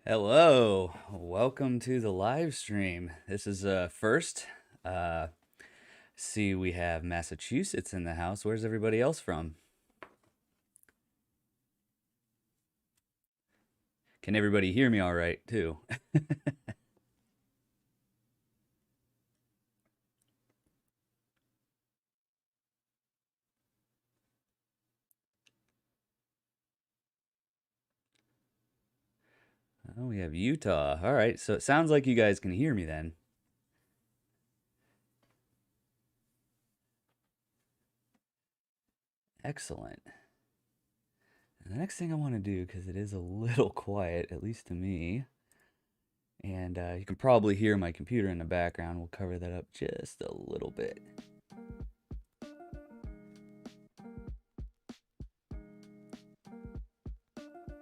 Hello, welcome to the live stream. This is first. See, we have Massachusetts in the house. Where's everybody else from? Can everybody hear me all right, too? Oh, we have Utah. All right, so it sounds like you guys can hear me then. Excellent. And the next thing I want to do, because it is a little quiet, at least to me, and you can probably hear my computer in the background. We'll cover that up just a little bit.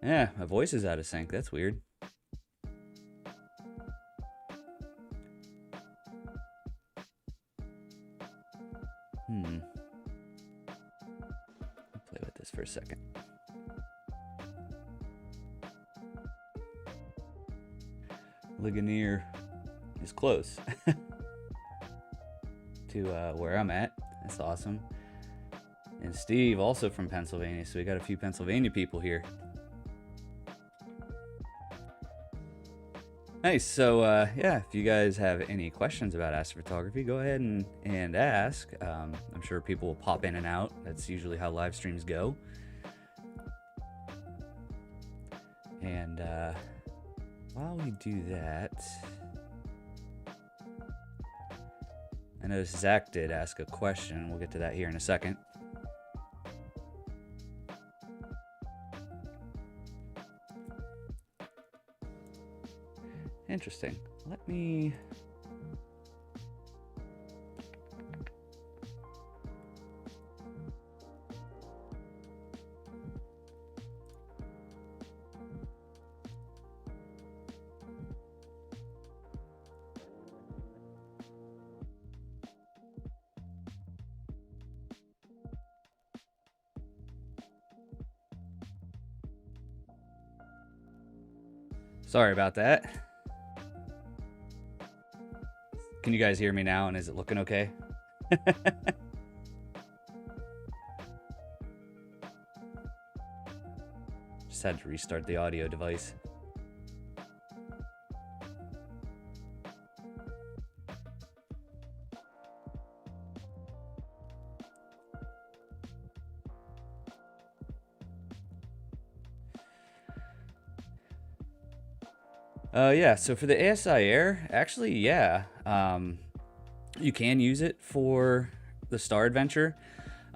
Yeah, my voice is out of sync. That's weird. I'll play with this for a second. Ligonier is close to where I'm at. That's awesome. And Steve, also from Pennsylvania, so we got a few Pennsylvania people here. Nice. So yeah, if you guys have any questions about astrophotography, go ahead and ask. I'm sure people will pop in and out. That's usually how live streams go. And while we do that, I know Zach did ask a question. We'll get to that here in a second. Interesting. Let me... Sorry about that. Can you guys hear me now, and is it looking okay? Just had to restart the audio device. Yeah, so for the ASI Air, actually, yeah, you can use it for the Star Adventure.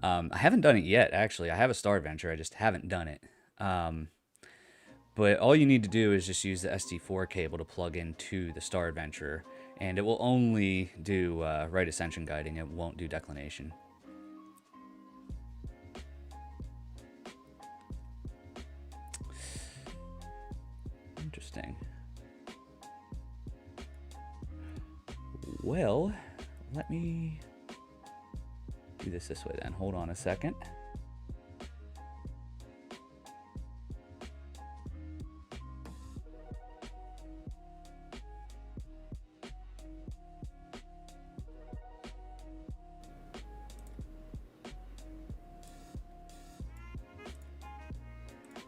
I haven't done it yet, actually. I have a Star Adventure, I just haven't done it. But all you need to do is just use the SD4 cable to plug into the Star Adventure, and it will only do right ascension guiding. It won't do declination. Interesting. Well, let me do this way then. Hold on a second.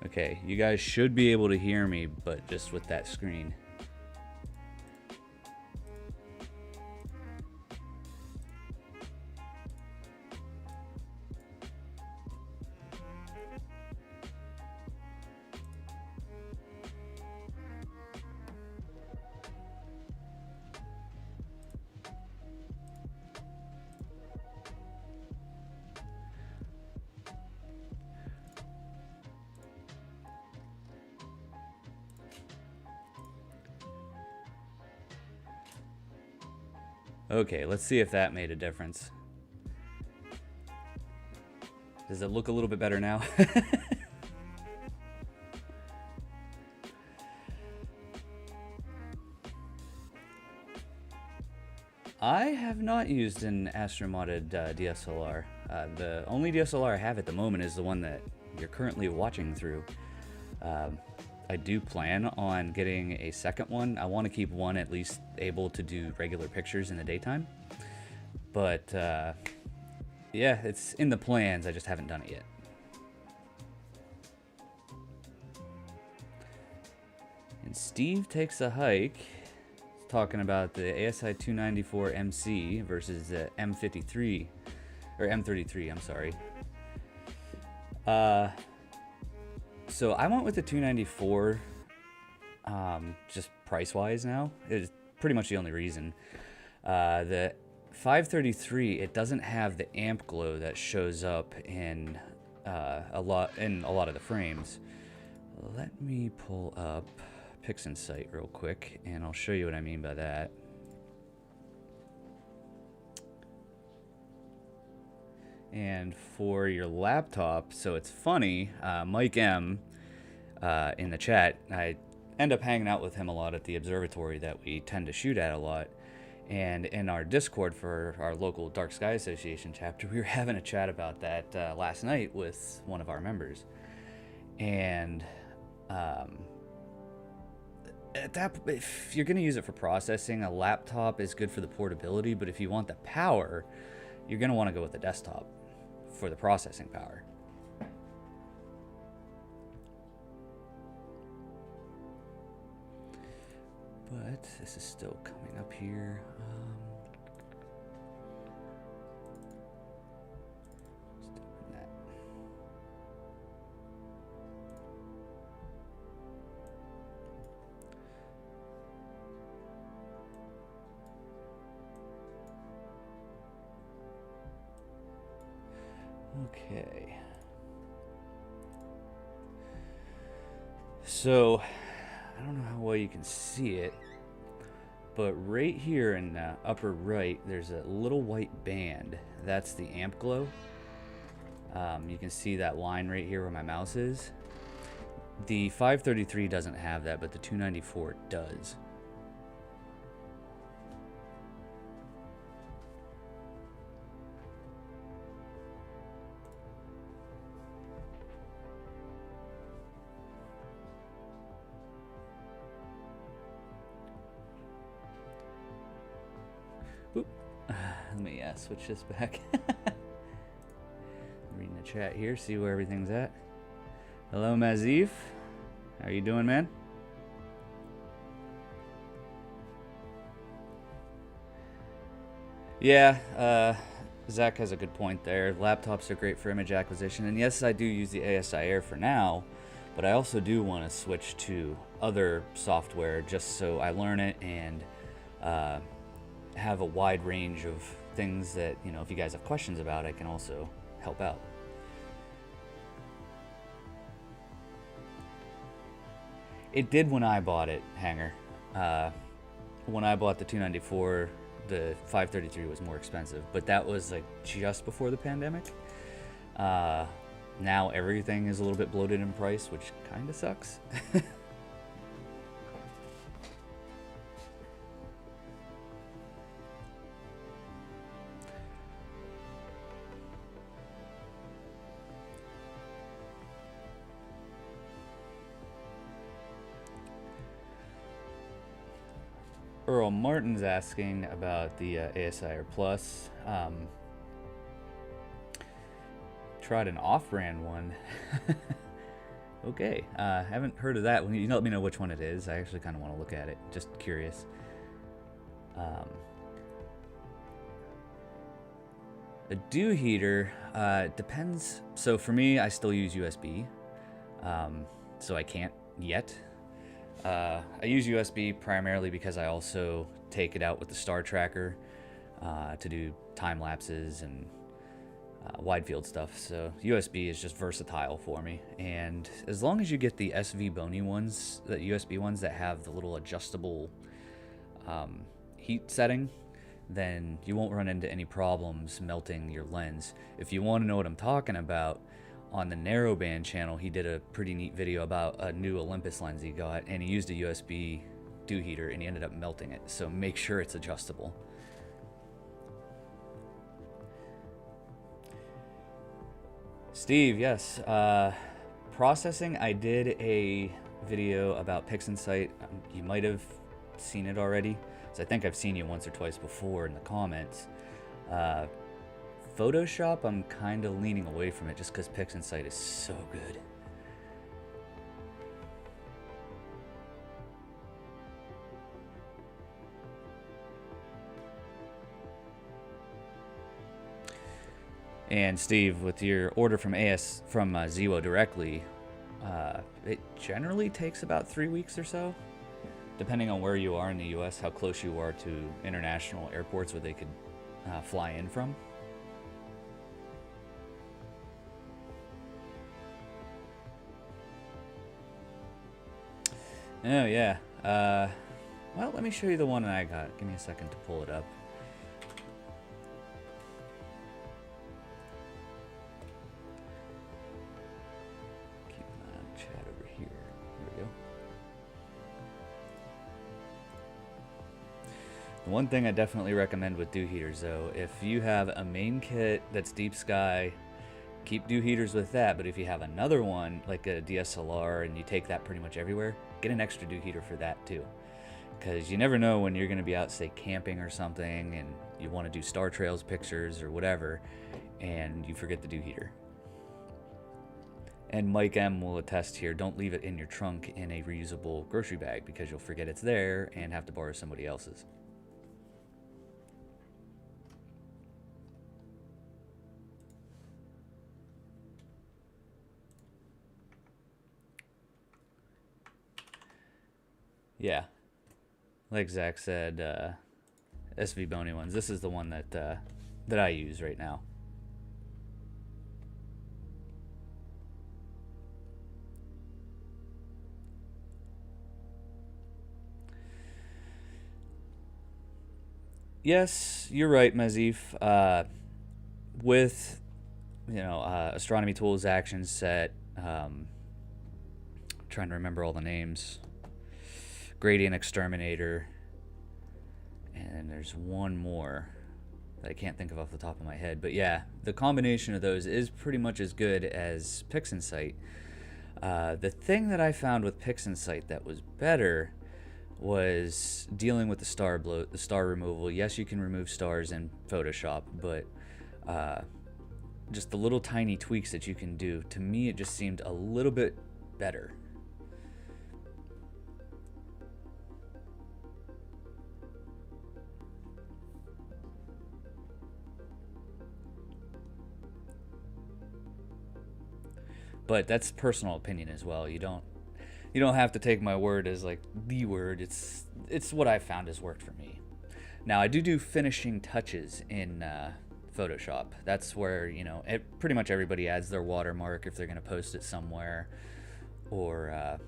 Okay, you guys should be able to hear me, but just with that screen. Okay, let's see if that made a difference. Does it look a little bit better now? I have not used an Astro modded DSLR. The only DSLR I have at the moment is the one that you're currently watching through. I do plan on getting a second one. I want to keep one at least able to do regular pictures in the daytime. But yeah, it's in the plans. I just haven't done it yet. And Steve takes a hike. He's talking about the ASI 294 MC versus the M53 or M33. I'm sorry. So I went with the 294, just price-wise now. It's pretty much the only reason. The 533, it doesn't have the amp glow that shows up in a lot of the frames. Let me pull up PixInsight real quick, and I'll show you what I mean by that. And for your laptop, so it's funny, Mike M in the chat, I end up hanging out with him a lot at the observatory that we tend to shoot at a lot. And in our Discord for our local Dark Sky Association chapter, we were having a chat about that last night with one of our members. And if you're going to use it for processing, a laptop is good for the portability, but if you want the power, you're going to want to go with the desktop for the processing power. But this is still coming up here. Okay. So, I don't know how well you can see it, but right here in the upper right, there's a little white band. That's the amp glow. You can see that line right here where my mouse is. The 533 doesn't have that, but the 294 does. Let me switch this back. Reading the chat here, see where everything's at. Hello, Mazif. How you doing, man? Yeah, Zach has a good point there. Laptops are great for image acquisition, and yes, I do use the ASI Air for now, but I also do want to switch to other software just so I learn it and have a wide range of things that, you know, if you guys have questions about, I can also help out. It did when I bought it, Hanger. When I bought the 294, the 533 was more expensive, but that was like just before the pandemic. Now everything is a little bit bloated in price, which kind of sucks. Earl Martin's asking about the ASI Air Plus. Tried an off-brand one. Okay, haven't heard of that one. You let me know which one it is. I actually kind of want to look at it. Just curious. A dew heater depends. So for me, I still use USB. So I can't yet. I use USB primarily because I also take it out with the star tracker to do time lapses and wide field stuff. So USB is just versatile for me. And as long as you get the SV Bony ones, the USB ones that have the little adjustable heat setting, then you won't run into any problems melting your lens. If you want to know what I'm talking about, on the narrowband channel, he did a pretty neat video about a new Olympus lens he got, and he used a USB dew heater and he ended up melting it. So make sure it's adjustable. Steve, yes. Processing, I did a video about PixInsight. You might have seen it already. So I think I've seen you once or twice before in the comments. Photoshop, I'm kind of leaning away from it just because PixInsight is so good. And Steve, with your order from Ziwo directly, it generally takes about 3 weeks or so, depending on where you are in the U.S., how close you are to international airports where they could fly in from. Oh yeah. Well, let me show you the one I got. Give me a second to pull it up. Keep an eye on the chat over here. Here we go. The one thing I definitely recommend with dew heaters, though, if you have a main kit that's deep sky, keep dew heaters with that. But if you have another one, like a DSLR, and you take that pretty much everywhere, get an extra dew heater for that too. Because you never know when you're going to be out, say, camping or something, and you want to do star trails pictures or whatever, and you forget the dew heater. And Mike M will attest here, don't leave it in your trunk in a reusable grocery bag because you'll forget it's there and have to borrow somebody else's. Yeah, like Zach said, SV Bony ones. This is the one that I use right now. Yes, you're right, Mazif. With astronomy tools, action set. Trying to remember all the names. Gradient Exterminator, and there's one more that I can't think of off the top of my head, but yeah, the combination of those is pretty much as good as PixInsight. The thing that I found with PixInsight that was better was dealing with the star bloat, the star removal. Yes, you can remove stars in Photoshop, but just the little tiny tweaks that you can do, to me it just seemed a little bit better. But that's personal opinion as well. You don't have to take my word as like the word. It's what I found has worked for me. Now I do finishing touches in Photoshop. That's where pretty much everybody adds their watermark if they're going to post it somewhere. Or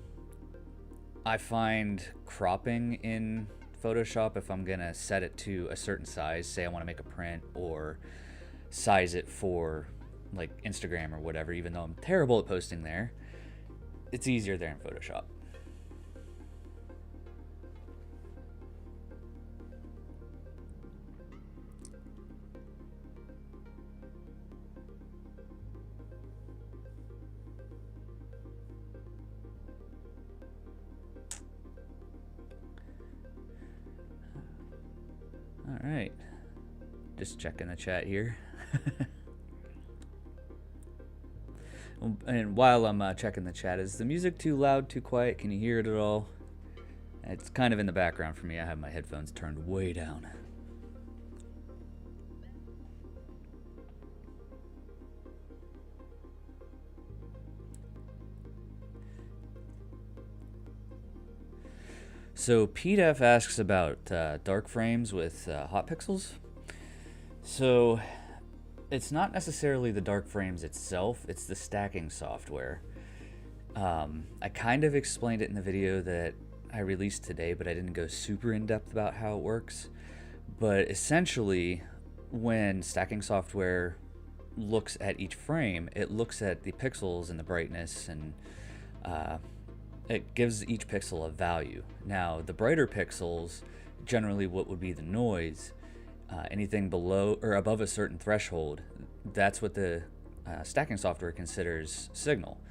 I find cropping in Photoshop, if I'm going to set it to a certain size, say I want to make a print or size it for like Instagram or whatever, even though I'm terrible at posting there, it's easier there in Photoshop. All right, just checking the chat here. And while I'm checking the chat, is the music too loud, too quiet? Can you hear it at all? It's kind of in the background for me. I have my headphones turned way down. So Pete F asks about dark frames with hot pixels. So it's not necessarily the dark frames itself, it's the stacking software. I kind of explained it in the video that I released today, but I didn't go super in depth about how it works. But essentially, when stacking software looks at each frame, it looks at the pixels and the brightness, and it gives each pixel a value. Now, the brighter pixels, generally what would be the noise, anything below or above a certain threshold, that's what the stacking software considers signal.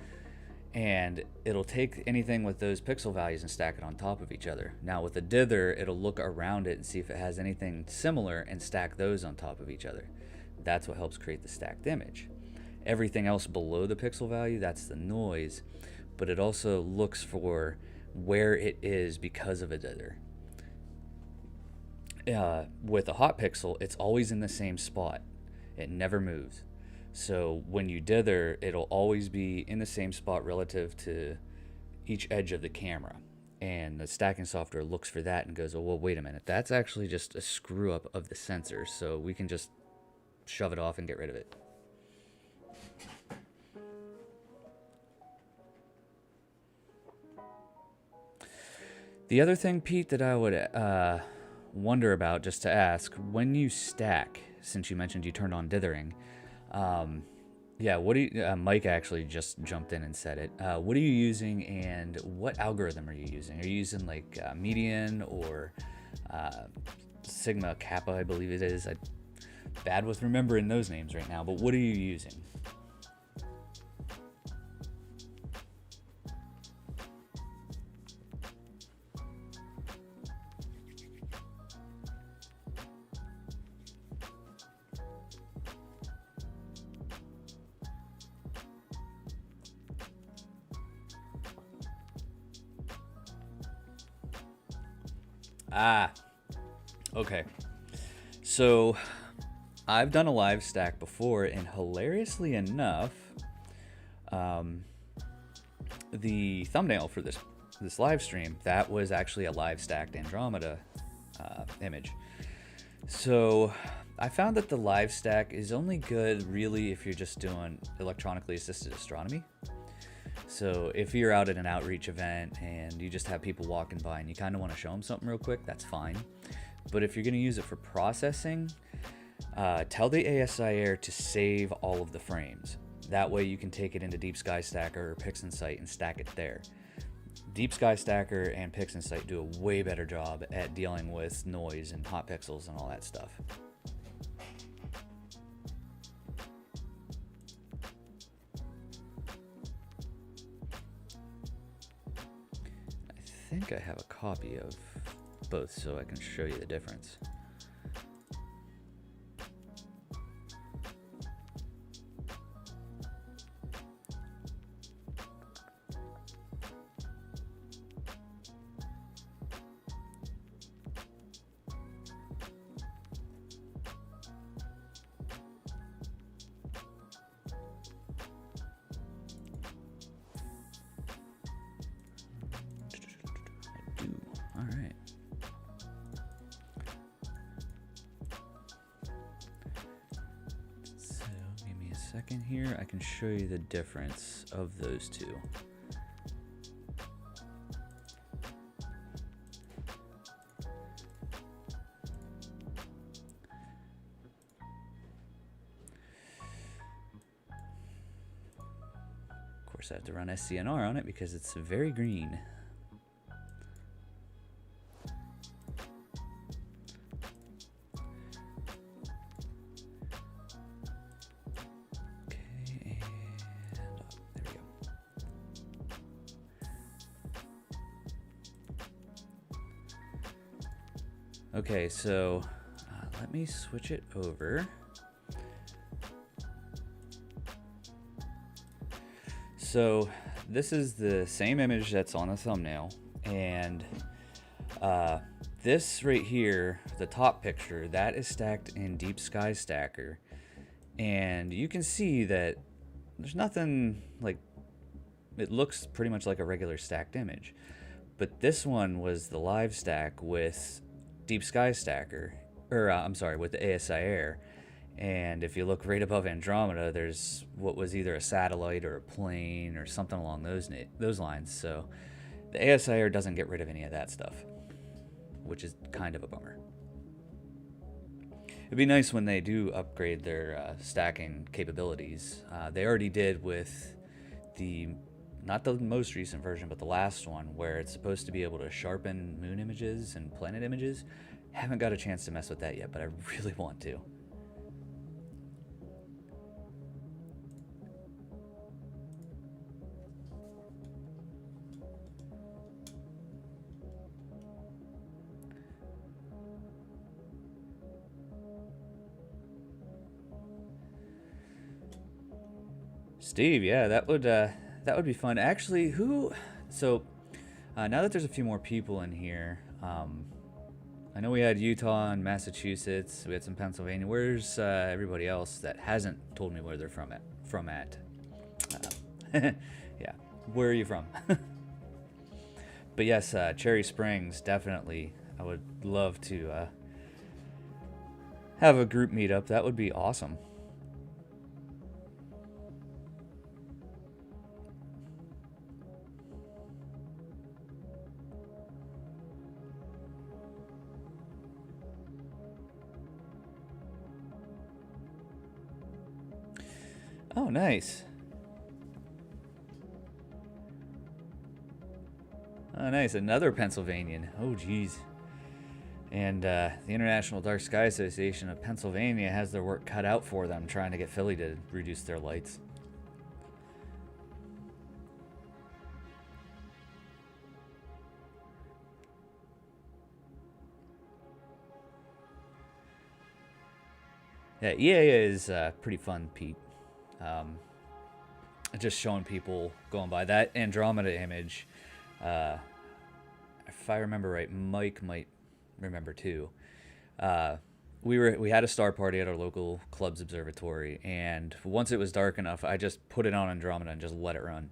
And it'll take anything with those pixel values and stack it on top of each other. Now with the dither, it'll look around it and see if it has anything similar and stack those on top of each other. That's what helps create the stacked image. Everything else below the pixel value, that's the noise, but it also looks for where it is because of a dither. With a hot pixel, it's always in the same spot. It never moves. So when you dither, it'll always be in the same spot relative to each edge of the camera. And the stacking software looks for that and goes, oh, well, wait a minute. That's actually just a screw up of the sensor. So we can just shove it off and get rid of it. The other thing, Pete, that I would wonder about, just to ask, when you stack, since you mentioned you turned on dithering, yeah, what do you, Mike actually just jumped in and said it. What are you using, and what algorithm are you using? Are you using like median or sigma kappa, I believe it is. I'm bad with remembering those names right now, but what are you using? Ah, okay. So I've done a live stack before, and hilariously enough, the thumbnail for this live stream, that was actually a live stacked Andromeda image. So I found that the live stack is only good really if you're just doing electronically assisted astronomy. So if you're out at an outreach event and you just have people walking by and you kind of want to show them something real quick, that's fine. But if you're going to use it for processing, tell the ASI Air to save all of the frames. That way you can take it into Deep Sky Stacker or PixInsight and stack it there. Deep Sky Stacker and PixInsight do a way better job at dealing with noise and hot pixels and all that stuff. I think I have a copy of both so I can show you the difference. Second here, I can show you the difference of those two. Of course, I have to run SCNR on it because it's very green. Okay, so let me switch it over. So this is the same image that's on the thumbnail, and this right here, the top picture, that is stacked in Deep Sky Stacker, and you can see that there's nothing like, it looks pretty much like a regular stacked image, but this one was the live stack with Deep Sky Stacker, or I'm sorry, with the ASI Air. And if you look right above Andromeda, there's what was either a satellite or a plane or something along those lines. So the ASI Air doesn't get rid of any of that stuff, which is kind of a bummer. It'd be nice when they do upgrade their stacking capabilities. They already did with the, not the most recent version, but the last one, where it's supposed to be able to sharpen moon images and planet images. Haven't got a chance to mess with that yet, but I really want to. Steve, yeah, that would be fun. Actually, who? So now that there's a few more people in here, I know we had Utah and Massachusetts. We had some Pennsylvania. Where's everybody else that hasn't told me where they're from at? Yeah, where are you from? But yes, Cherry Springs, definitely. I would love to have a group meetup. That would be awesome. Oh, nice. Oh, nice. Another Pennsylvanian. Oh, geez. And the International Dark Sky Association of Pennsylvania has their work cut out for them trying to get Philly to reduce their lights. Yeah, EA is pretty fun, Pete. Just showing people going by that Andromeda image. Uh, if I remember right, Mike might remember too. We had a star party at our local club's observatory, and once it was dark enough, I just put it on Andromeda and just let it run,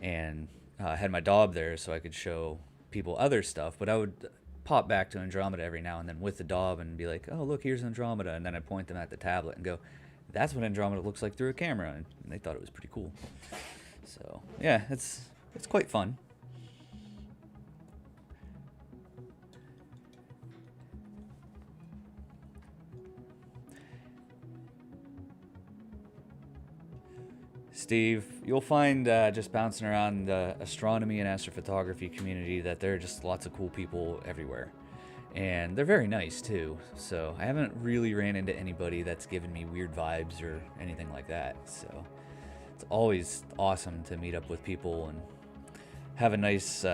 and I had my Dob there so I could show people other stuff. But I would pop back to Andromeda every now and then with the Dob and be like, "Oh, look, here's Andromeda," and then I point them at the tablet and go, "That's what Andromeda looks like through a camera," and they thought it was pretty cool. So yeah, it's quite fun. Steve, you'll find just bouncing around the astronomy and astrophotography community that there are just lots of cool people everywhere. And they're very nice too. So I haven't really ran into anybody that's given me weird vibes or anything like that. So it's always awesome to meet up with people and have a nice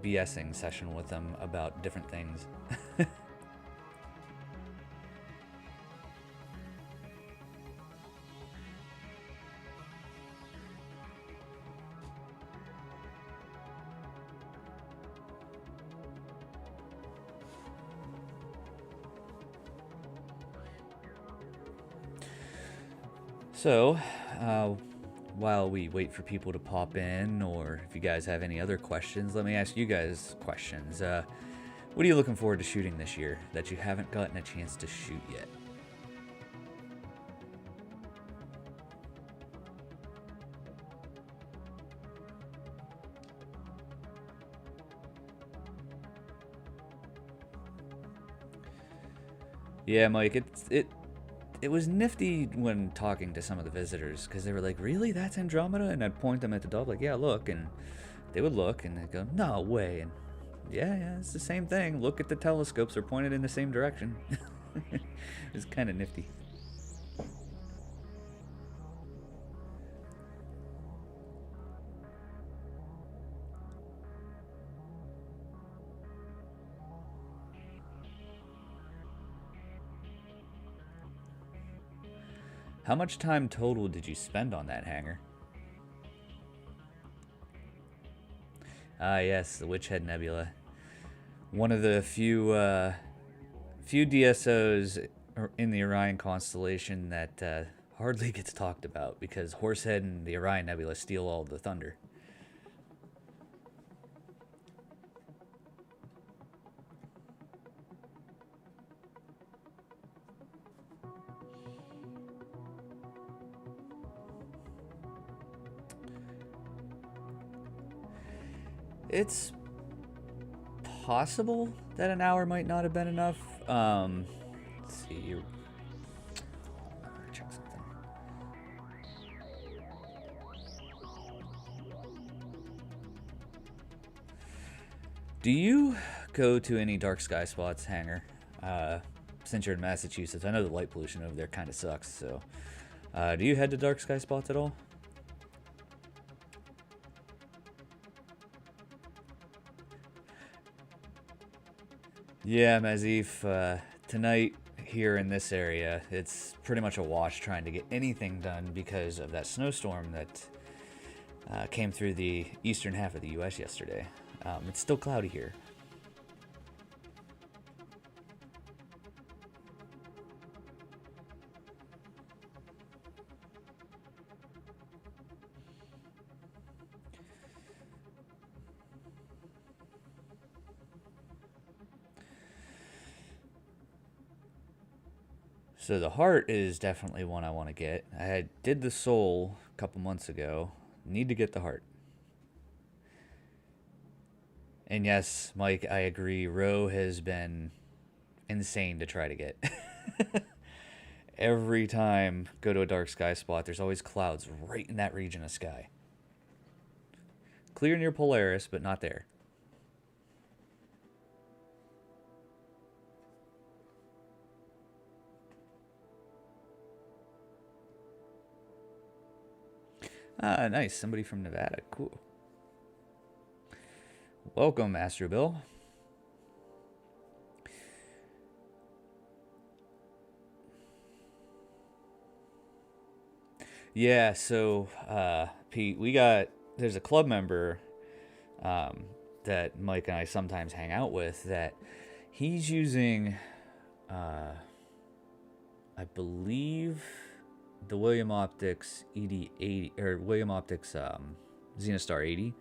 BSing session with them about different things. So, while we wait for people to pop in, or if you guys have any other questions, let me ask you guys questions. What are you looking forward to shooting this year that you haven't gotten a chance to shoot yet? Yeah, Mike, it was nifty when talking to some of the visitors because they were like, "Really, that's Andromeda?" And I'd point them at the dog, like, "Yeah, look," and they would look and they'd go, "No way!" And yeah, it's the same thing. Look at the telescopes; they're pointed in the same direction. It's kind of nifty. How much time total did you spend on that hangar? Ah, yes, the Witch Head Nebula. One of the few DSOs in the Orion constellation that hardly gets talked about because Horsehead and the Orion Nebula steal all the thunder. It's possible that an hour might not have been enough. Let's see. Check something. Do you go to any dark sky spots, Hanger? Since you're in Massachusetts, I know the light pollution over there kind of sucks. So, do you head to dark sky spots at all? Yeah, Mazif. Tonight here in this area, it's pretty much a wash trying to get anything done because of that snowstorm that came through the eastern half of the U.S. yesterday. It's still cloudy here. So the heart is definitely one I want to get. I did the soul a couple months ago. Need to get the heart. And yes, Mike, I agree. Roe has been insane to try to get. Every time go to a dark sky spot, there's always clouds right in that region of sky. Clear near Polaris, but not there. Ah, nice. Somebody from Nevada. Cool. Welcome, Astro Bill. Yeah, so Pete, there's a club member that Mike and I sometimes hang out with that he's using, I believe, the William Optics ED80 or William Optics Xenostar 80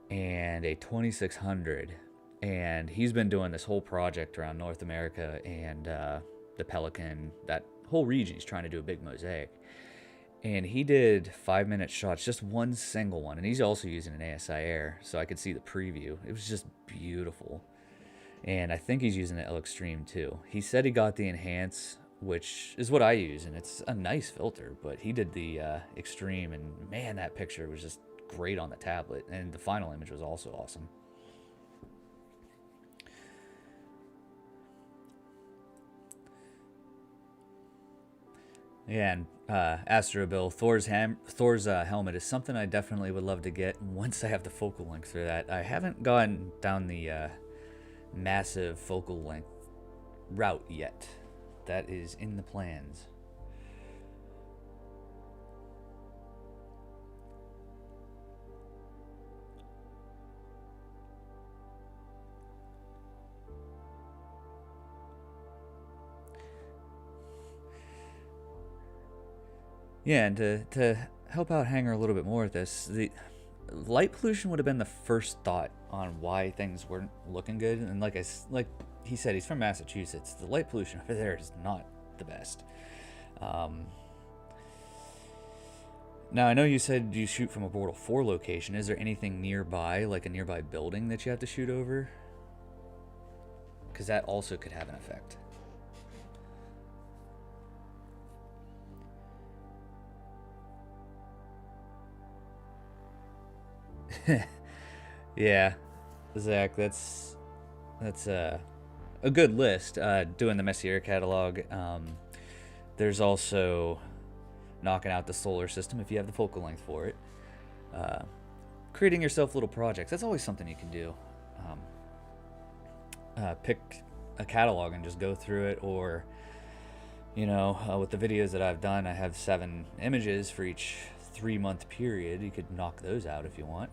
and a 2600, and he's been doing this whole project around North America and the Pelican, that whole region. He's trying to do a big mosaic. And he did 5-minute shots, just one single one. And he's also using an ASI Air, so I could see the preview. It was just beautiful. And I think he's using the L Extreme too. He said he got the Enhance, which is what I use, and it's a nice filter. But he did the Extreme, and man, that picture was just great on the tablet. And the final image was also awesome. Yeah, and Astro Bill, Thor's helmet is something I definitely would love to get once I have the focal length for that. I haven't gone down the massive focal length route yet. That is in the plans. Yeah, and to help out Hanger a little bit more with this, the light pollution would have been the first thought on why things weren't looking good. And like he said, he's from Massachusetts. The light pollution over there is not the best. Now, I know you said you shoot from a Portal 4 location. Is there anything nearby, like a nearby building that you have to shoot over? Because that also could have an effect. Yeah, Zach, that's a good list. Doing the Messier catalog. There's also knocking out the solar system if you have the focal length for it. Creating yourself little projects. That's always something you can do. Pick a catalog and just go through it, or with the videos that I've done, I have 7 images for each 3-month period. You could knock those out if you want.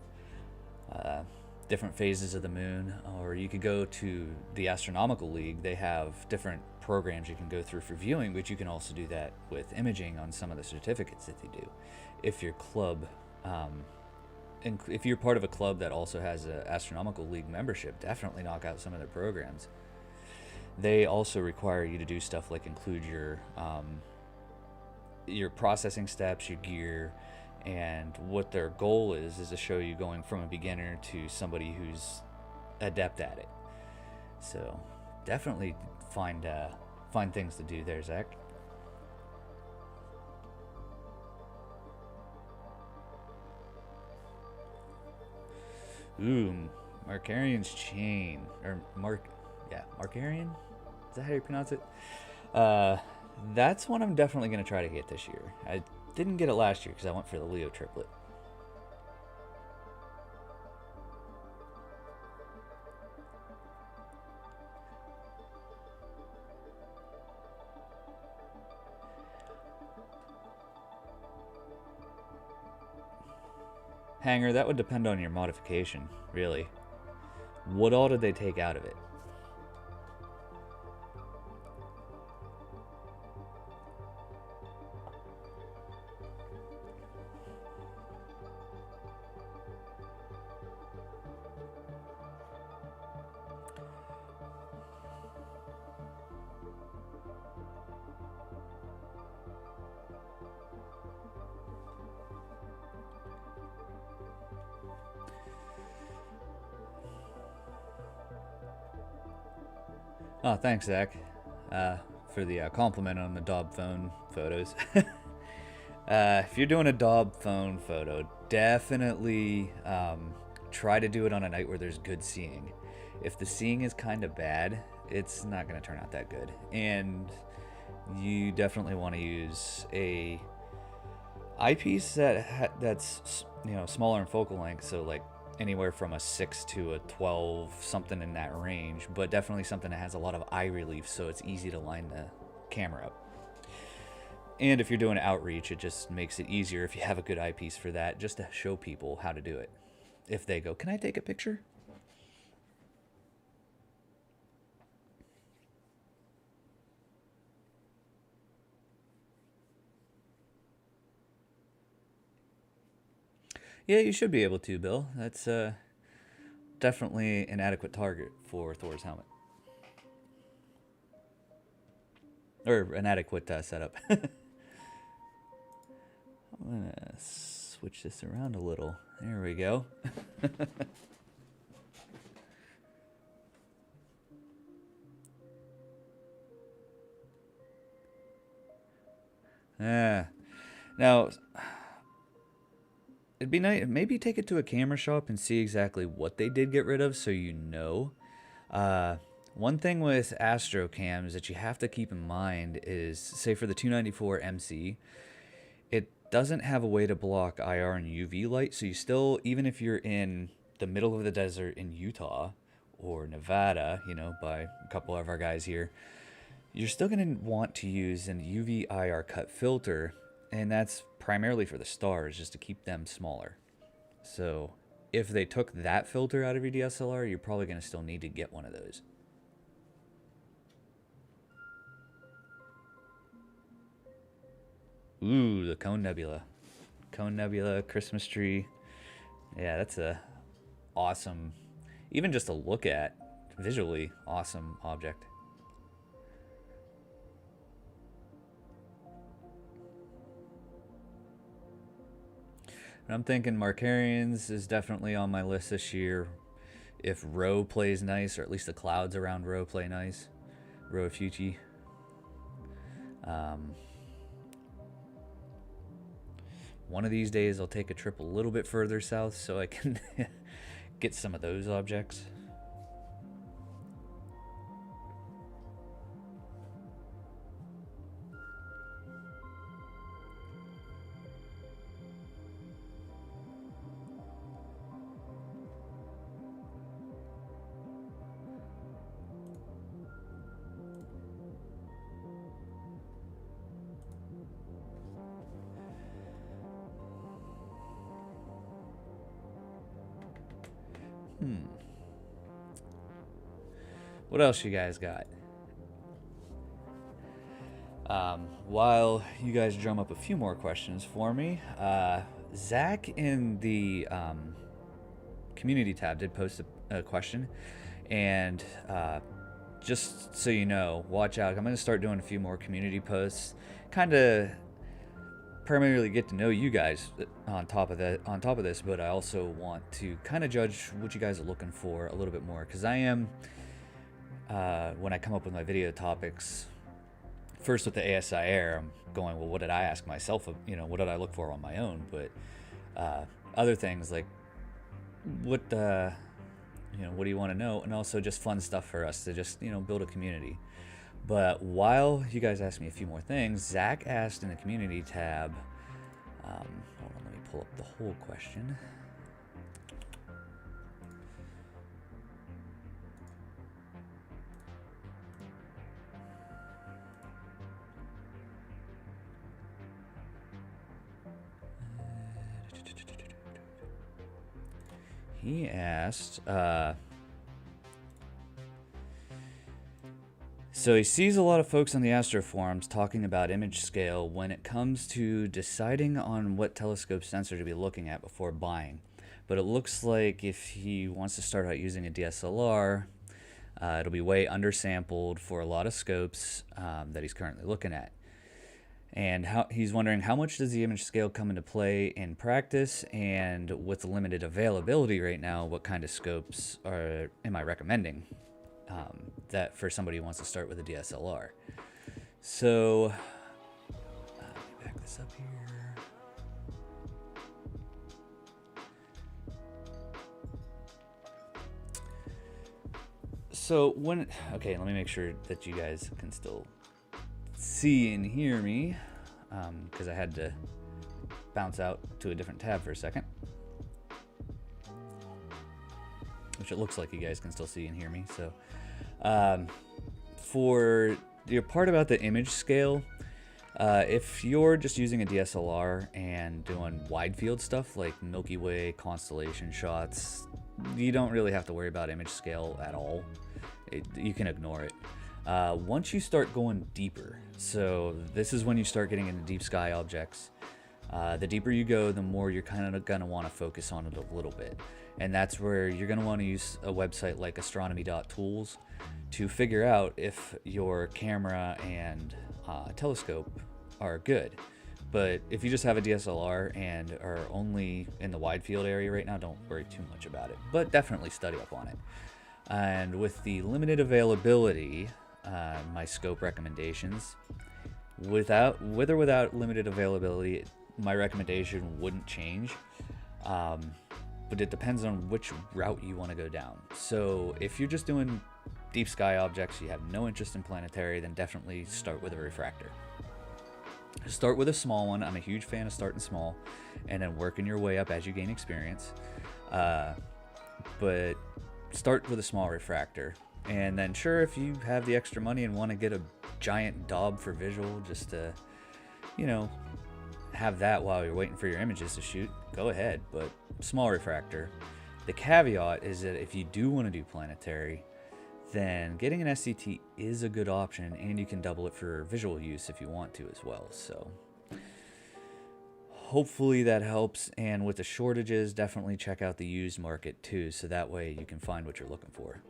Different phases of the moon, or you could go to the Astronomical League. They have different programs you can go through for viewing, but you can also do that with imaging on some of the certificates that they do. If your club, if you're part of a club that also has an Astronomical League membership, definitely knock out some of their programs. They also require you to do stuff like include your processing steps, your gear. And what their goal is to show you going from a beginner to somebody who's adept at it. So definitely find find things to do there, Zach. Ooh, Markarian's chain, or Markarian? Is that how you pronounce it? That's one I'm definitely gonna try to get this year. I didn't get it last year because I went for the Leo triplet. Hanger, that would depend on your modification, really. What all did they take out of it? Oh, thanks, Zach, for the compliment on the Daub phone photos. If you're doing a Daub phone photo, definitely try to do it on a night where there's good seeing. If the seeing is kind of bad, it's not going to turn out that good. And you definitely want to use a eyepiece that's smaller in focal length, so like anywhere from a 6 to a 12, something in that range, but definitely something that has a lot of eye relief so it's easy to line the camera up. And if you're doing outreach, it just makes it easier if you have a good eyepiece for that, just to show people how to do it. If they go, "Can I take a picture?" Yeah, you should be able to, Bill. That's definitely an adequate target for Thor's helmet. Or an adequate setup. I'm going to switch this around a little. There we go. Now, it'd be nice, maybe take it to a camera shop and see exactly what they did get rid of so you know. One thing with Astro cams that you have to keep in mind is, say for the 294 MC, it doesn't have a way to block IR and UV light, so you still, even if you're in the middle of the desert in Utah or Nevada, by a couple of our guys here, you're still going to want to use an UV IR cut filter, and that's primarily for the stars, just to keep them smaller. So if they took that filter out of your DSLR, you're probably going to still need to get one of those. Ooh, the Cone Nebula. Cone Nebula, Christmas tree. Yeah, that's a awesome, even just to look at, visually awesome object. And I'm thinking Markarians is definitely on my list this year. If Rho plays nice, or at least the clouds around Rho play nice. Rho Fuji. One of these days I'll take a trip a little bit further south so I can get some of those objects. What else you guys got? While you guys drum up a few more questions for me, Zach in the community tab did post a question, and just so you know, watch out. I'm going to start doing a few more community posts, kind of primarily get to know you guys on top of this, but I also want to kind of judge what you guys are looking for a little bit more, because I am when I come up with my video topics, first with the ASI Air, I'm going, well, what did I ask myself? You know, what did I look for on my own? But other things like what you know, what do you want to know? And also just fun stuff for us to just, you know, build a community. But while you guys asked me a few more things, Zach asked in the community tab, hold on, let me pull up the whole question. He asked, so he sees a lot of folks on the Astro forums talking about image scale when it comes to deciding on what telescope sensor to be looking at before buying. But it looks like if he wants to start out using a DSLR, it'll be way undersampled for a lot of scopes that he's currently looking at. And he's wondering how much does the image scale come into play in practice, and with the limited availability right now, what kind of scopes am I recommending that for somebody who wants to start with a DSLR? So let me back this up here. So okay, let me make sure that you guys can still see and hear me, because I had to bounce out to a different tab for a second, which it looks like you guys can still see and hear me. So for your part about the image scale, if you're just using a DSLR and doing wide field stuff like Milky Way constellation shots, you don't really have to worry about image scale at all. You can ignore it. Once you start going deeper, so this is when you start getting into deep sky objects, the deeper you go, the more you're kind of going to want to focus on it a little bit. And that's where you're going to want to use a website like astronomy.tools to figure out if your camera and telescope are good. But if you just have a DSLR and are only in the wide field area right now, don't worry too much about it, but definitely study up on it. And with the limited availability, my scope recommendations, with or without limited availability, my recommendation wouldn't change, but it depends on which route you want to go down. So if you're just doing deep sky objects, you have no interest in planetary, then definitely start with a refractor. Start with a small one. I'm a huge fan of starting small and then working your way up as you gain experience, but start with a small refractor. And then sure, if you have the extra money and want to get a giant daub for visual just to, you know, have that while you're waiting for your images to shoot, go ahead, but small refractor. The caveat is that if you do want to do planetary, then getting an SCT is a good option, and you can double it for visual use if you want to as well. So hopefully that helps. And with the shortages, definitely check out the used market too, so that way you can find what you're looking for.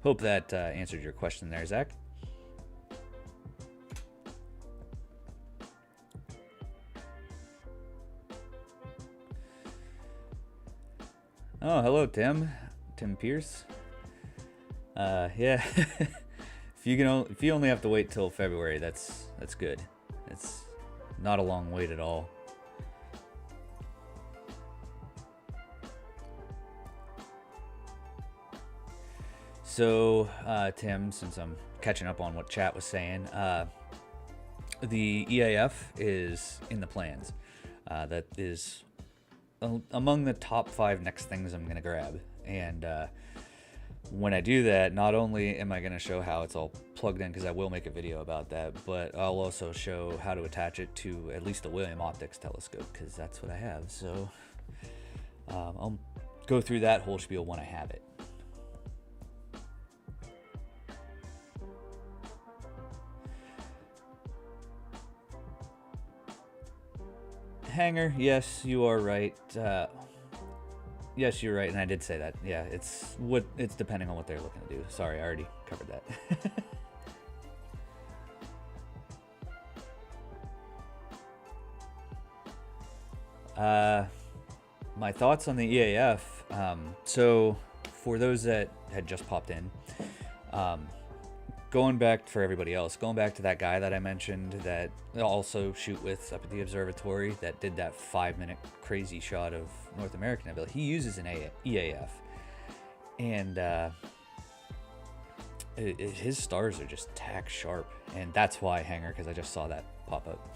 Hope that answered your question there, Zach. Oh, hello, Tim Pierce. Yeah. If you only have to wait till February, that's good. It's not a long wait at all. So, Tim, since I'm catching up on what chat was saying, the EAF is in the plans. That is among the top 5 next things I'm going to grab. And when I do that, not only am I going to show how it's all plugged in, because I will make a video about that, but I'll also show how to attach it to at least a William Optics telescope, because that's what I have. So I'll go through that whole spiel when I have it. Hanger, yes, you are right. Yes, you're right, and I did say that. Yeah, it's depending on what they're looking to do. Sorry, I already covered that. My thoughts on the EAF. So, for those that had just popped in, Going back for everybody else, going back to that guy that I mentioned that also shoot with up at the observatory that did that 5-minute crazy shot of North American Nebula. He uses an EAF, and his stars are just tack sharp, and that's why Hanger, because I just saw that pop up.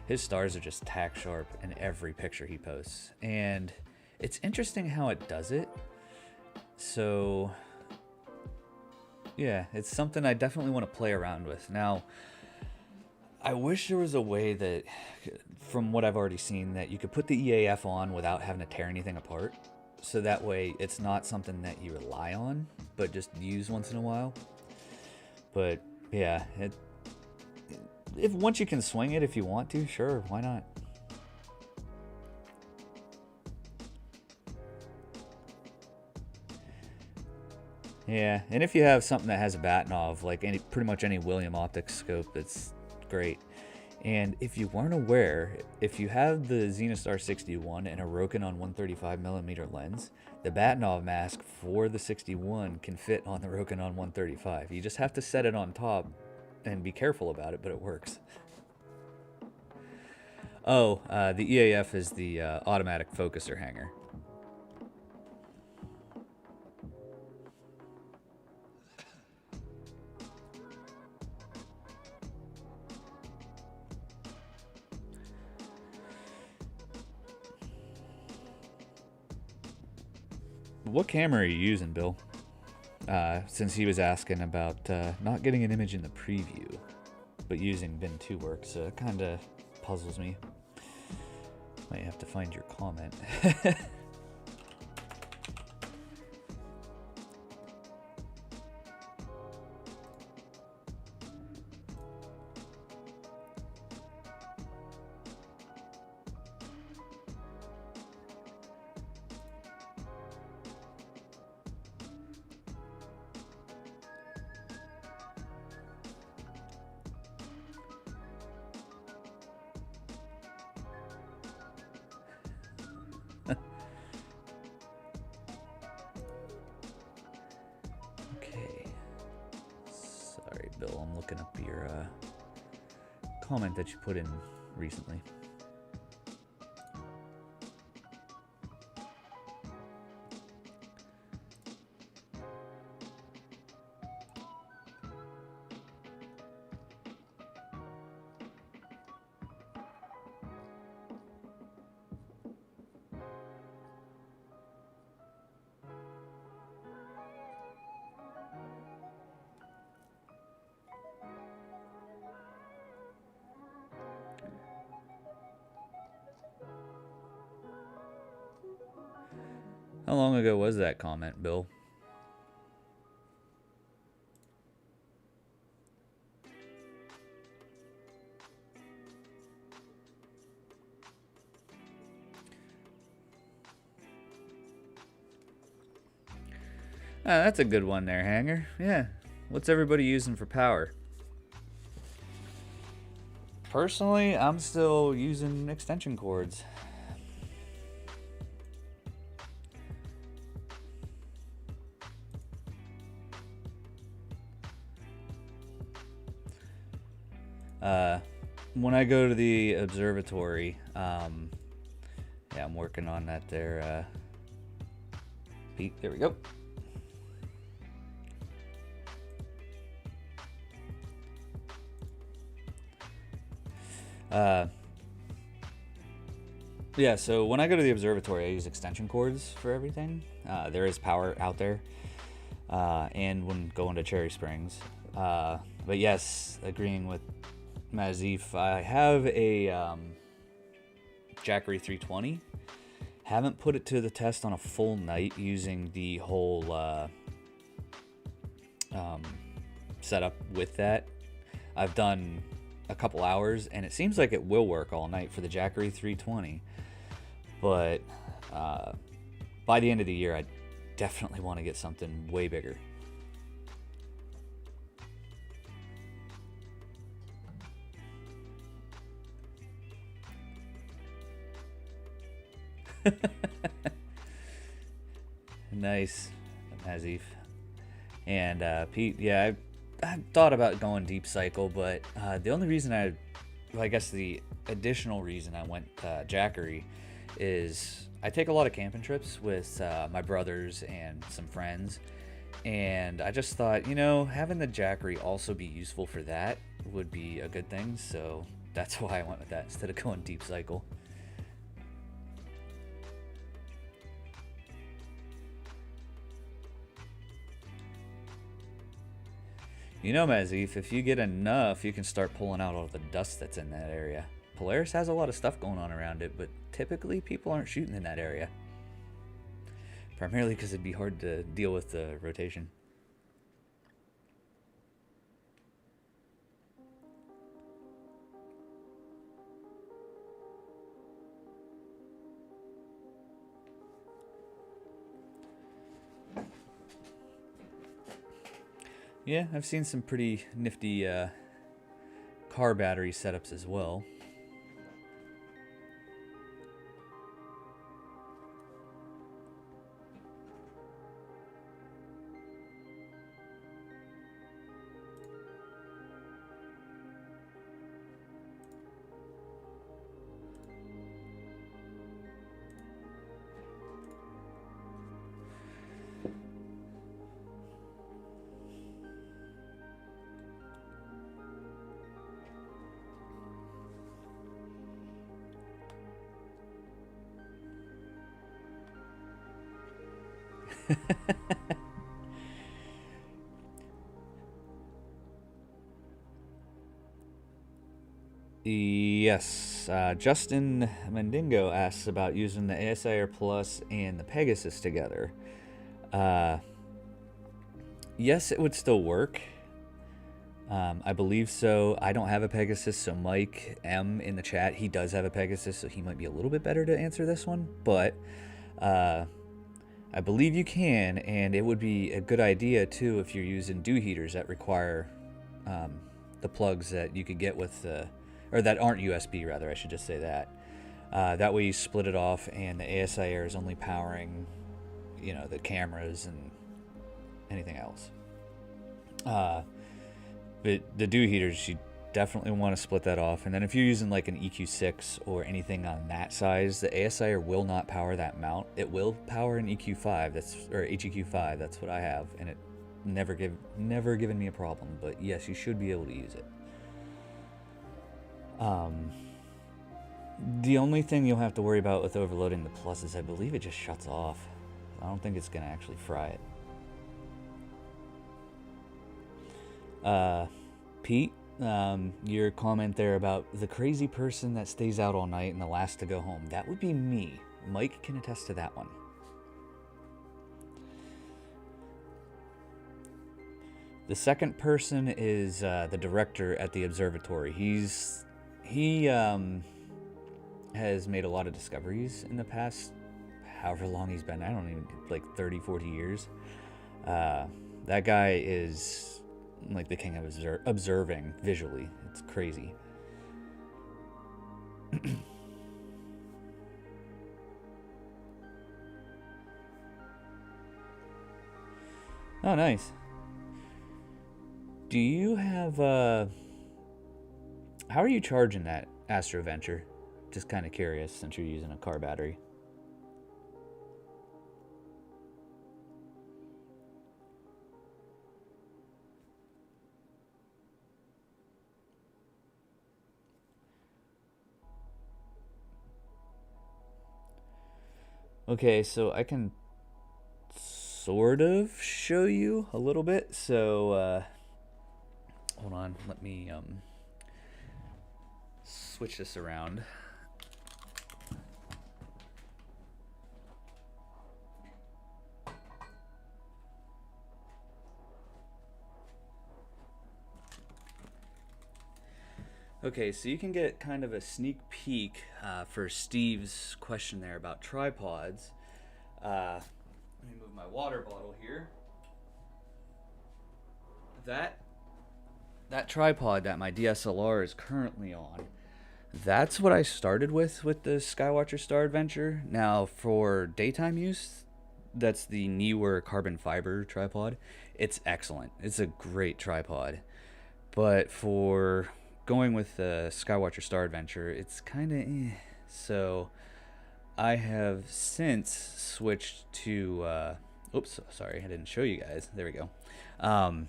His stars are just tack sharp in every picture he posts, and it's interesting how it does it. So yeah, it's something I definitely want to play around with. Now, I wish there was a way that, from what I've already seen, that you could put the EAF on without having to tear anything apart. So that way it's not something that you rely on, but just use once in a while. But yeah, if once you can swing it if you want to, sure, why not? Yeah, and if you have something that has a Batnov, like pretty much any William Optics scope, that's great. And if you weren't aware, if you have the Xenostar 61 and a Rokinon 135mm lens, the Batnov mask for the 61 can fit on the Rokinon 135. You just have to set it on top and be careful about it, but it works. Oh, the EAF is the automatic focuser hanger. What camera are you using, Bill? Since he was asking about not getting an image in the preview, but using bin 2 works, it kind of puzzles me. Might have to find your comment. Bill, I'm looking up your comment that you put in recently. How long ago was that comment, Bill? That's a good one there, Hanger. Yeah. What's everybody using for power? Personally, I'm still using extension cords. When I go to the observatory, yeah, I'm working on that there, Pete. There we go. Yeah, so when I go to the observatory, I use extension cords for everything. There is power out there, and when going to Cherry Springs. But yes, agreeing with Mazif, I have a Jackery 320. Haven't put it to the test on a full night using the whole setup with that. I've done a couple hours, and it seems like it will work all night for the Jackery 320. But by the end of the year, I definitely want to get something way bigger. Nice, Mazif. And Pete, yeah, I thought about going deep cycle, but the only reason well, I guess the additional reason I went Jackery is I take a lot of camping trips with my brothers and some friends, and I just thought, you know, having the Jackery also be useful for that would be a good thing, so that's why I went with that instead of going deep cycle. You know, Mazif, if you get enough, you can start pulling out all the dust that's in that area. Polaris has a lot of stuff going on around it, but typically people aren't shooting in that area. Primarily because it'd be hard to deal with the rotation. Yeah, I've seen some pretty nifty car battery setups as well. Yes, Justin Mendingo asks about using the ASIR Plus and the Pegasus together. Yes, it would still work. I believe so. I don't have a Pegasus, so Mike M in the chat, he does have a Pegasus, so he might be a little bit better to answer this one. But I believe you can, and it would be a good idea too if you're using dew heaters that require the plugs that you could get with, or that aren't USB rather, I should just say that. That way you split it off, and the ASIR is only powering, you know, the cameras and anything else. But the dew heaters, you definitely want to split that off. And then if you're using like an EQ6 or anything on that size, the ASIR will not power that mount. It will power an EQ5, or HEQ5, that's what I have, and it never given me a problem. But yes, you should be able to use it. The only thing you'll have to worry about with overloading the Plus is I believe it just shuts off. I don't think it's going to actually fry it. Pete, your comment there about the crazy person that stays out all night and the last to go home. That would be me. Mike can attest to that one. The second person is the director at the observatory. He has made a lot of discoveries in the past, however long he's been. I don't even, like 30, 40 years. That guy is like the king of observing visually. It's crazy. Oh, nice. Do you have how are you charging that Astro Venture? Just kind of curious since you're using a car battery. Okay, so I can sort of show you a little bit. So hold on, let me switch this around. Okay, so you can get kind of a sneak peek for Steve's question there about tripods. Let me move my water bottle here. That tripod that my DSLR is currently on, that's what I started with the Skywatcher Star Adventure. Now, for daytime use, That's the newer carbon fiber tripod. It's excellent. It's a great tripod. But for going with the Skywatcher Star Adventure, it's kind of So I have since switched to. Oops, sorry, I didn't show you guys. There we go. Um,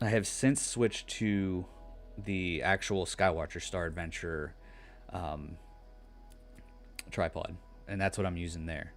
I have since switched to the actual Skywatcher Star Adventure um, tripod, and that's what I'm using there.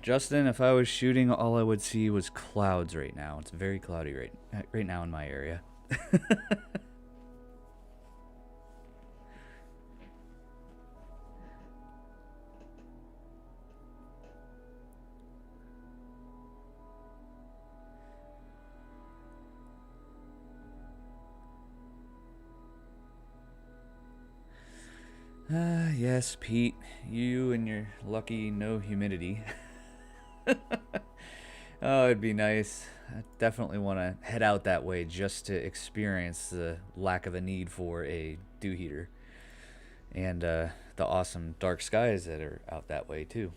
Justin, if I was shooting, all I would see was clouds right now. It's very cloudy right now in my area. Yes, Pete. You and your lucky no humidity. Oh, it'd be nice. I definitely want to head out that way just to experience the lack of a need for a dew heater and the awesome dark skies that are out that way, too.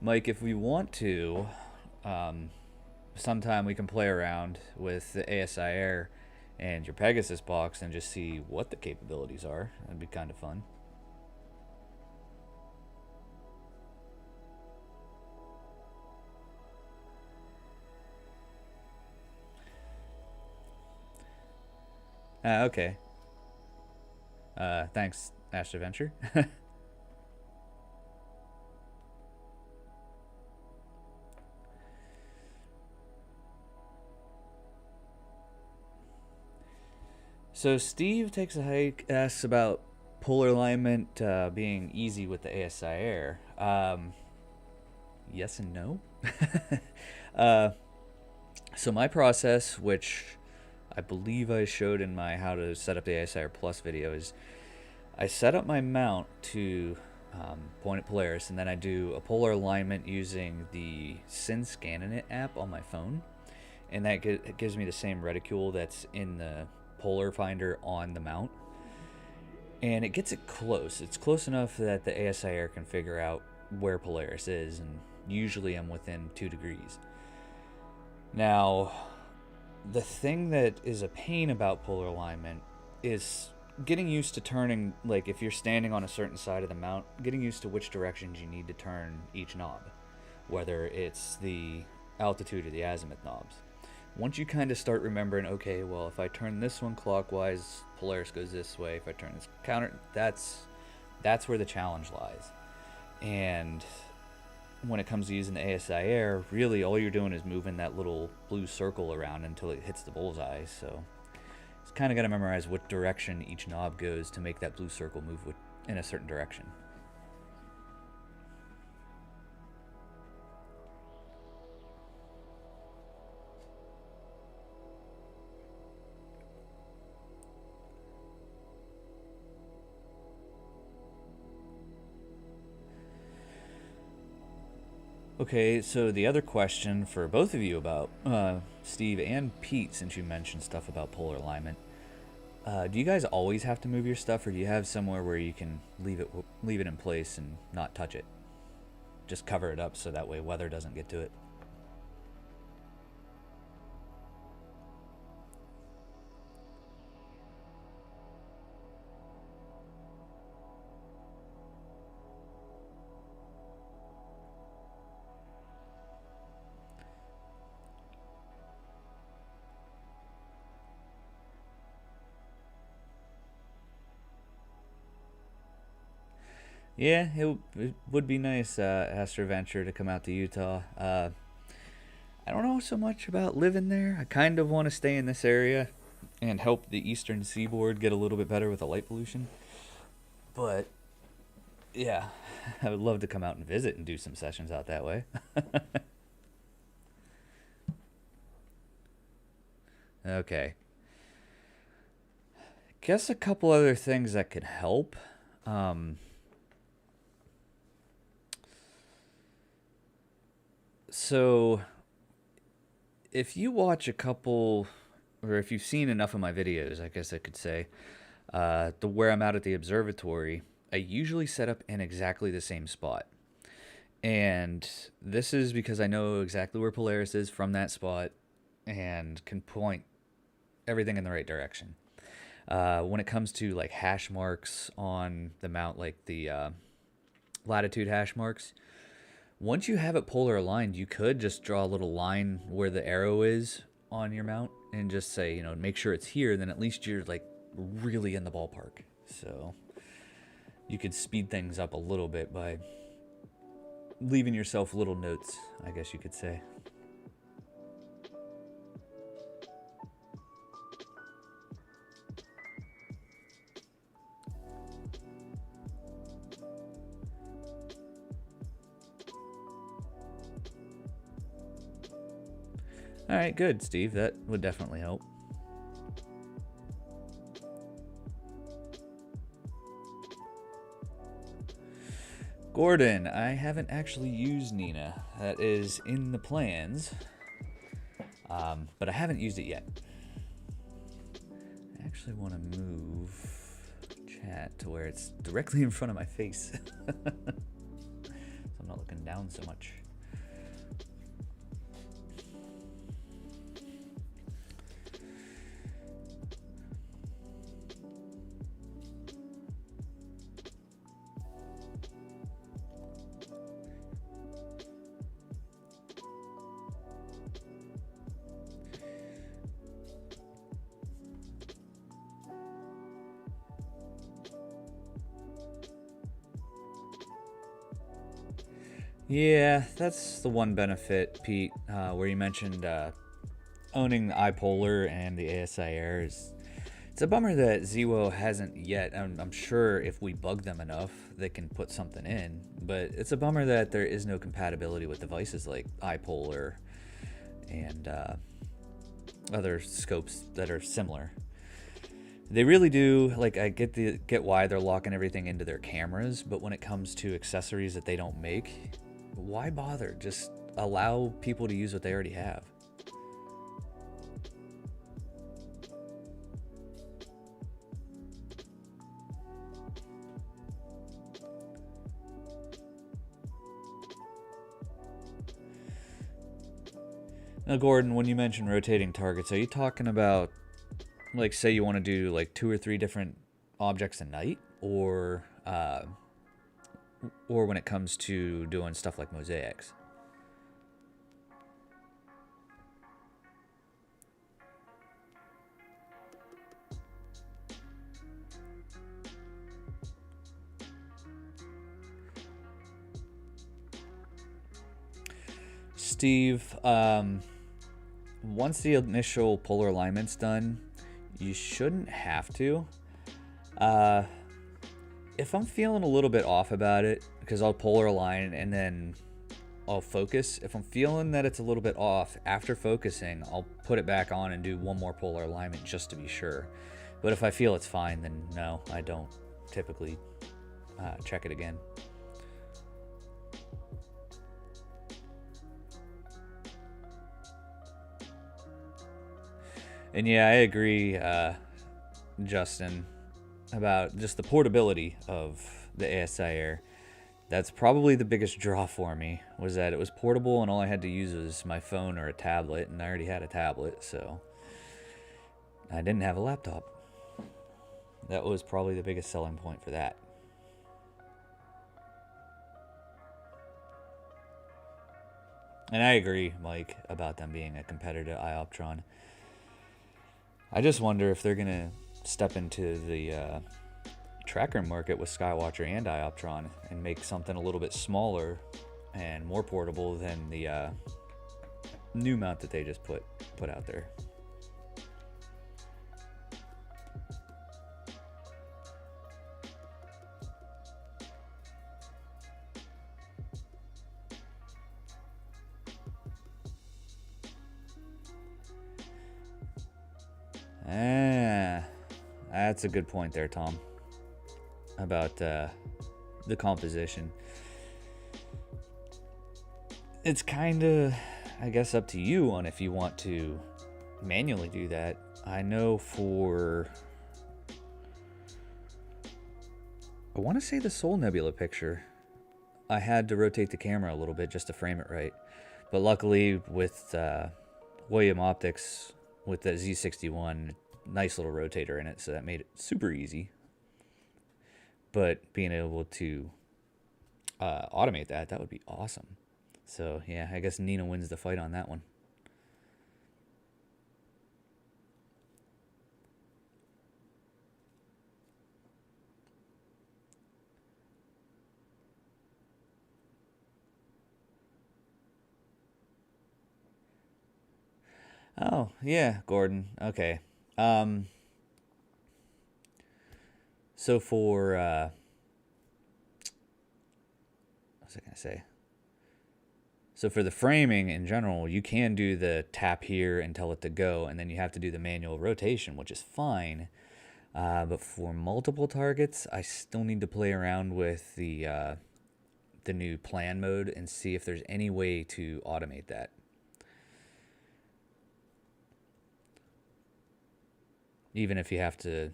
Mike, if we want to, um, sometime we can play around with the ASI Air and your Pegasus box and just see what the capabilities are. That'd be kind of fun. Okay. Thanks, Astroventure. So Steve takes a hike, asks about polar alignment being easy with the ASI Air. Yes and no. uh, so my process, which I believe I showed in my how to set up the ASI Air Plus video, is I set up my mount to point at Polaris, and then I do a polar alignment using the SynScanninit app on my phone, and that gives me the same reticule that's in the polar finder on the mount, and it gets it close. It's close enough that the ASI Air can figure out where Polaris is, and usually I'm within 2 degrees. Now, the thing that is a pain about polar alignment is getting used to turning, like if you're standing on a certain side of the mount, getting used to which directions you need to turn each knob, whether it's the altitude or the azimuth knobs. Once you kind of start remembering, okay, well, if I turn this one clockwise, Polaris goes this way. If I turn this counter, that's where the challenge lies. And when it comes to using the ASI Air, really all you're doing is moving that little blue circle around until it hits the bullseye. So it's kind of got to memorize what direction each knob goes to make that blue circle move in a certain direction. Okay, so the other question for both of you about Steve and Pete, since you mentioned stuff about polar alignment, do you guys always have to move your stuff, or do you have somewhere where you can leave it in place and not touch it? Just cover it up so that way weather doesn't get to it. Yeah, it would be nice, Astro Venture, to come out to Utah. I don't know so much about living there. I kind of want to stay in this area and help the eastern seaboard get a little bit better with the light pollution. But yeah, I would love to come out and visit and do some sessions out that way. Okay. Guess a couple other things that could help. Um, so, if you watch a couple, or if you've seen enough of my videos, I guess I could say, the where I'm out at the observatory, I usually set up in exactly the same spot. And this is because I know exactly where Polaris is from that spot and can point everything in the right direction. When it comes to like hash marks on the mount, like the latitude hash marks, once you have it polar aligned, you could just draw a little line where the arrow is on your mount and just say, you know, make sure it's here. Then at least you're like really in the ballpark. So you could speed things up a little bit by leaving yourself little notes, I guess you could say. All right, good, Steve. That would definitely help. Gordon, I haven't actually used Nina. That is in the plans, but I haven't used it yet. I actually want to move chat to where it's directly in front of my face. So I'm not looking down so much. Yeah, that's the one benefit, Pete, where you mentioned owning the iPolar and the ASI Air. It's a bummer that Zewo hasn't yet. I'm sure if we bug them enough, they can put something in. But it's a bummer that there is no compatibility with devices like iPolar and other scopes that are similar. They really do, like, I get why they're locking everything into their cameras, but when it comes to accessories that they don't make, why bother? Just allow people to use what they already have. Now, Gordon, when you mention rotating targets, are you talking about, like, say you want to do like 2 or 3 different objects a night, or when it comes to doing stuff like mosaics? Steve, once the initial polar alignment's done, you shouldn't have to. If I'm feeling a little bit off about it, because I'll polar align and then I'll focus. If I'm feeling that it's a little bit off after focusing, I'll put it back on and do one more polar alignment just to be sure. But if I feel it's fine, then no, I don't typically check it again. And yeah, I agree, Justin, about just the portability of the ASI Air. That's probably the biggest draw for me, was that it was portable and all I had to use was my phone or a tablet, and I already had a tablet, so I didn't have a laptop. That was probably the biggest selling point for that. And I agree, Mike, about them being a competitor to Ioptron. I just wonder if they're going to step into the tracker market with Skywatcher and Dioptron and make something a little bit smaller and more portable than the new mount that they just put out there. That's a good point there, Tom, about the composition. It's kind of, I guess, up to you on if you want to manually do that. I know for, I want to say the Soul Nebula picture, I had to rotate the camera a little bit just to frame it right. But luckily with William Optics, with the Z61, nice little rotator in it, so that made it super easy. But being able to automate that would be awesome. So yeah, I guess Nina wins the fight on that one. Oh, yeah, Gordon. Okay. So for, what was I going to say? So for the framing in general, you can do the tap here and tell it to go, and then you have to do the manual rotation, which is fine. But for multiple targets, I still need to play around with the new plan mode and see if there's any way to automate that. Even if you have to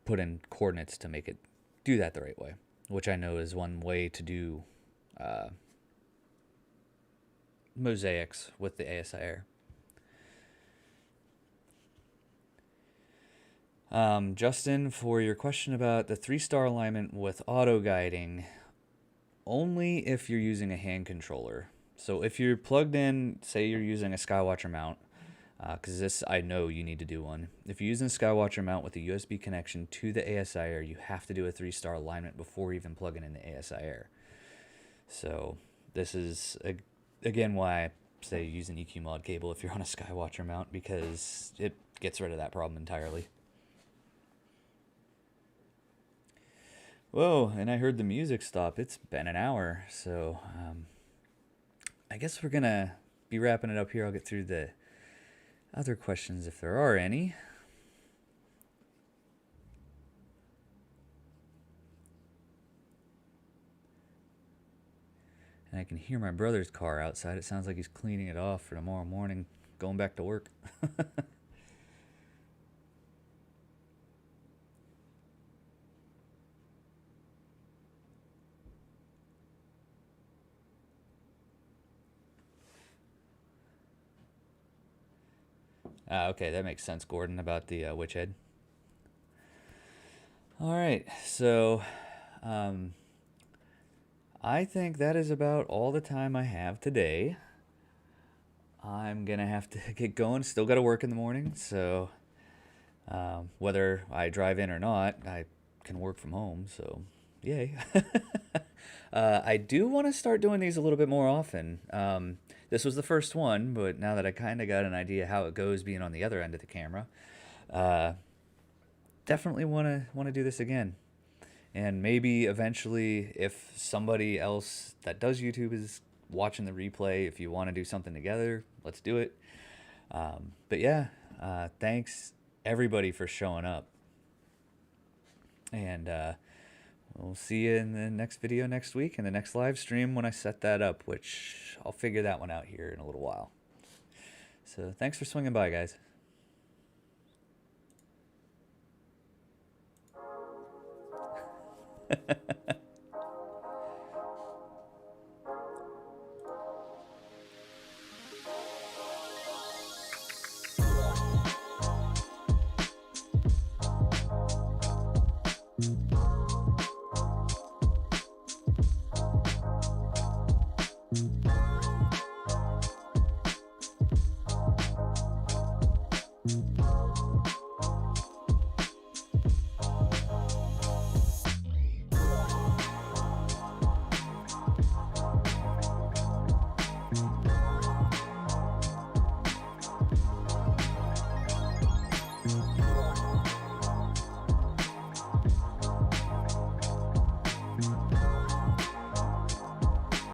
put in coordinates to make it do that the right way, which I know is one way to do mosaics with the ASIR. Justin, for your question about the 3-star alignment with auto guiding, only if you're using a hand controller. So if you're plugged in, say you're using a Skywatcher mount, because this, I know you need to do one. If you're using a Skywatcher mount with a USB connection to the ASIR, you have to do a 3-star alignment before even plugging in the ASIR. So this is, again, why I say use an EQ mod cable if you're on a Skywatcher mount, because it gets rid of that problem entirely. Whoa, and I heard the music stop. It's been an hour, so I guess we're going to be wrapping it up here. I'll get through the other questions if there are any. And I can hear my brother's car outside. It sounds like he's cleaning it off for tomorrow morning, going back to work. Okay, that makes sense, Gordon, about the witch head. All right, so I think that is about all the time I have today. I'm going to have to get going. Still got to work in the morning, so whether I drive in or not, I can work from home, so yay. I do want to start doing these a little bit more often. This was the first one, but now that I kind of got an idea how it goes being on the other end of the camera, definitely want to do this again. And maybe eventually, if somebody else that does YouTube is watching the replay, if you want to do something together, let's do it. But yeah, thanks everybody for showing up. And we'll see you in the next video next week and the next live stream when I set that up, which I'll figure that one out here in a little while. So thanks for swinging by, guys.